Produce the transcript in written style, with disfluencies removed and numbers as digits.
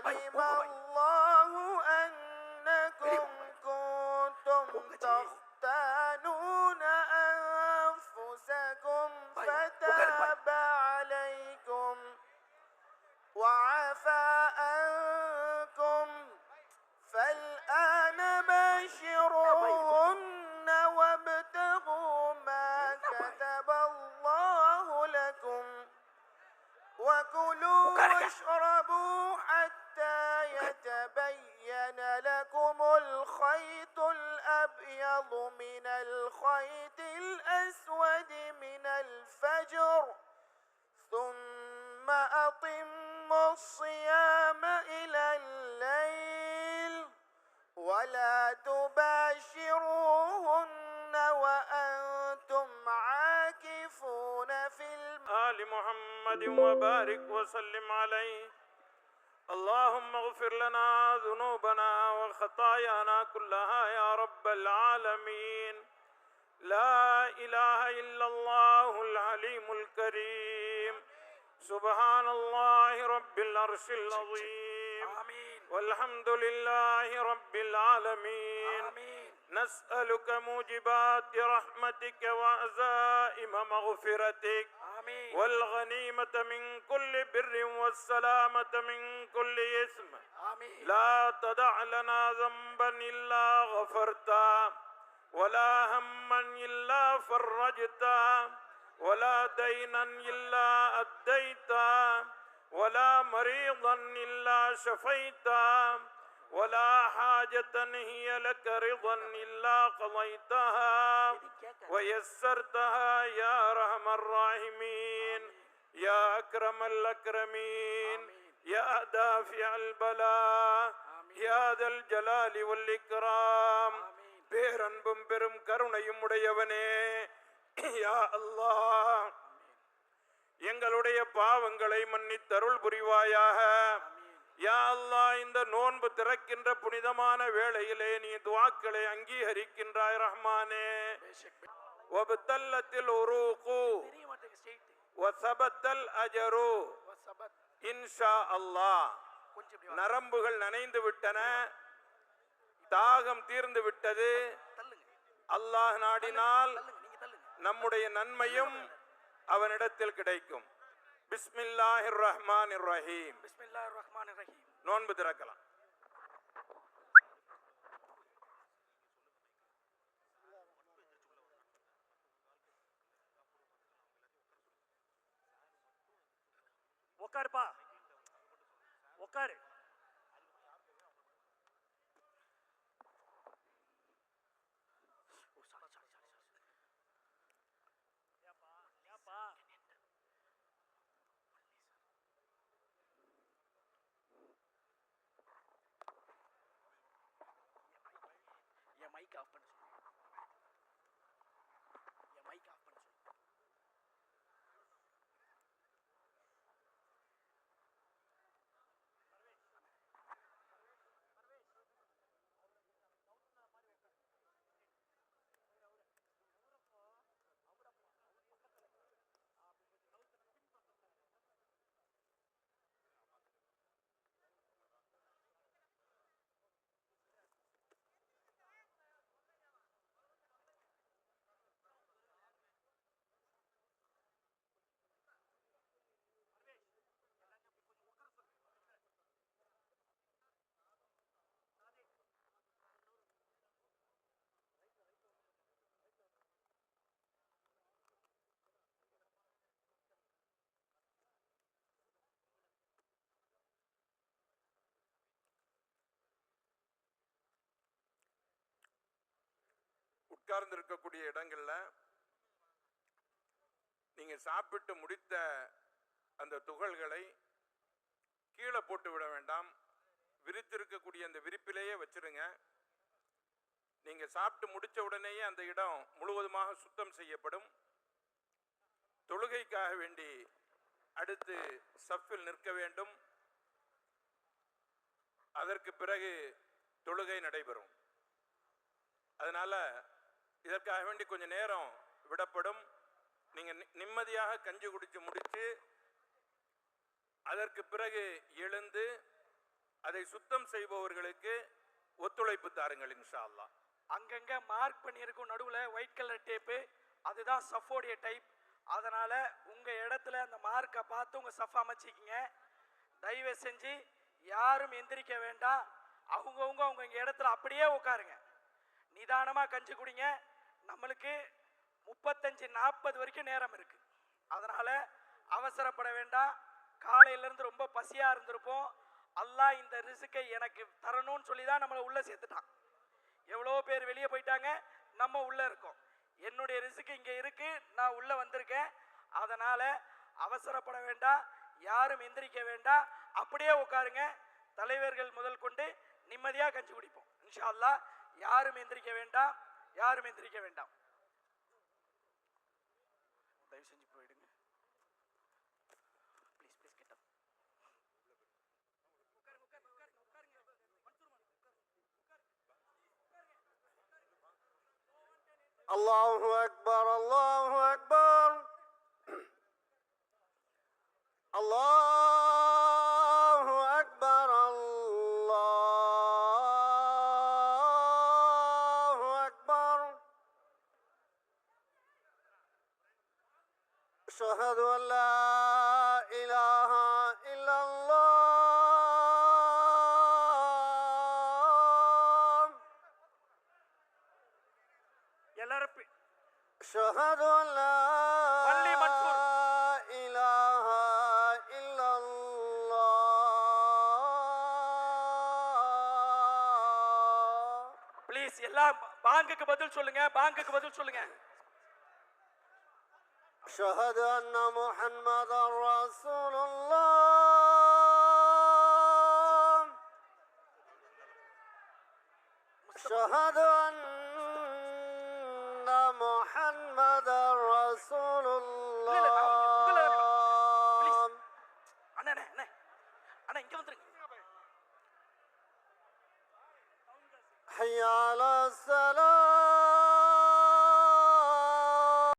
علم الله أنكم كنتم تختانون أنفسكم فتاب عليكم وعفى عنكم فالآن باشروهن وابتغوا ما كتب الله لكم وكلوا واشربوا حتى يتبين لكم الخيط الأبيض من الخيط الأسود من الفجر ثم أتموا الصيام إلى الليل ولا تباشروهن وأنتم عاكفون في آل محمد وبارك وسلم عليه. اللهم اغفر لنا ذنوبنا وخطايانا كلها يا رب العالمين. لا إله إلا الله العليم الكريم. سبحان الله رب العرش العظيم. والحمد لله رب العالمين. نسألك موجبات رحمتك وعزائم مغفرتك والغنيمة من كل بر والسلامة من كل إثم. لا تدع لنا ذنبا إلا غفرته ولا هما إلا فرجته ولا دينا إلا أديته ولا مريضا إلا شفيته ولا حاجة هي لك رضا إلا قضيتها ويسرتها يا أرحم الراحمين يا أكرم الأكرمين يا دافع البلاء يا ذا الجلال والإكرام. பேரன்பும் பெரும் கருணையும் உடையவனே யா அல்லாஹ், எங்களுடைய பாவங்களை மன்னித்தருள் புரிவாயாக. யா அல்லாஹ், இந்த நோன்பு திறக்கின்ற புனிதமான வேளையிலே நீ துஆக்களை அங்கீகரிக்கின்றாய் ரஹ்மானே. வபத்தல்லத்தில் உரூகு வஸபத்தல் அஜரு இன்ஷா அல்லாஹ். நரம்புகள் நனைந்து விட்டன, தாகம் தீர்ந்து விட்டது. அல்லாஹ் நாடினால் நம்முடைய நன்மையும் அவனிடத்தில் கிடைக்கும். பிஸ்மில்லாஹிர் ரஹ்மானிர் ரஹீம். நோன்பு திறக்கலாம். உட்காருப்பா, உட்காரு. மைக் ஆஃப் பண்ண சொல்லு. மைக் ஆஃப் பண்ண சொல்லு. உட்கார்ந்து இருக்கக்கூடிய இடங்கள்ல நீங்க சாப்பிட்டு முடித்த அந்த துகள்களை கீழே போட்டு விட வேண்டாம். விரித்திருக்கக்கூடிய அந்த விரிப்பிலேயே வச்சிருங்க. நீங்க சாப்பிட்டு முடிச்ச உடனேயே அந்த இடம் முழுவதுமாக சுத்தம் செய்யப்படும். தொழுகைக்காக வேண்டி அடுத்து சஃபில் நிற்க வேண்டும். அதற்கு பிறகு தொழுகை நடைபெறும். அதனால இதற்காக வேண்டி கொஞ்சம் நேரம் விடப்படும். நீங்க நிம்மதியாக கஞ்சி குடிச்சு முடிச்சு அதற்கு பிறகு எழுந்து அதை சுத்தம் செய்பவர்களுக்கு ஒத்துழைப்பு தாருங்கள் இன்ஷா அல்லாஹ். அங்கங்க மார்க் பண்ணியிருக்கும் நடுவுல ஒயிட் கலர் டேப்பு, அதுதான் சஃபோடைய டைப். அதனால உங்க இடத்துல அந்த மார்க்கை பார்த்து உங்க சஃப் அமைச்சிக்கிங்க. தயவு செஞ்சு யாரும் எந்திரிக்க வேண்டாம். அவங்கவுங்க அவங்க இடத்துல அப்படியே உட்காருங்க. நிதானமா கஞ்சி குடிங்க. நம்மளுக்கு 35-40 வரைக்கும் நேரம் இருக்கு. அதனால அவசரப்பட வேண்டாம். காலையில இருந்து ரொம்ப பசியா இருந்திருப்போம். அல்லாஹ் இந்த ரிஸ்கை எனக்கு தரணும்னு சொல்லி தான் நம்மளை உள்ள சேர்த்துட்டான். எவ்வளோ பேர் வெளியே போயிட்டாங்க, நம்ம உள்ள இருக்கோம். என்னுடைய ரிஸ்க் இங்க இருக்கு, நான் உள்ள வந்திருக்கேன். அதனால அவசரப்பட வேண்டாம், யாரும் எந்திரிக்க வேண்டாம், அப்படியே உட்காருங்க. தலைவர்கள் முதல் கொண்டு நிம்மதியா கஞ்சி குடிப்போம் இன்ஷா அல்லாஹ். யாரும் எந்திரிக்க வேண்டாம், யாரும் எந்திரிக்க வேண்டாம். தயவு செஞ்சு போயிடுங்க. Please please get up. الله أكبر الله أكبر الله أكبر الله أكبر أشهد أن لا إله إلا الله எல்லாரும் أشهد أن لا إله إلا الله. ப்ளீஸ் எல்லாம் பாங்குக்கு பதில் சொல்லுங்க, பாங்குக்கு பதில் சொல்லுங்க. أشهد أن محمدا رسول الله. أشهد أن محمدا رسول الله. அண்ணா அண்ணா அண்ணா இங்க வந்துருங்க. حي على الصلاة.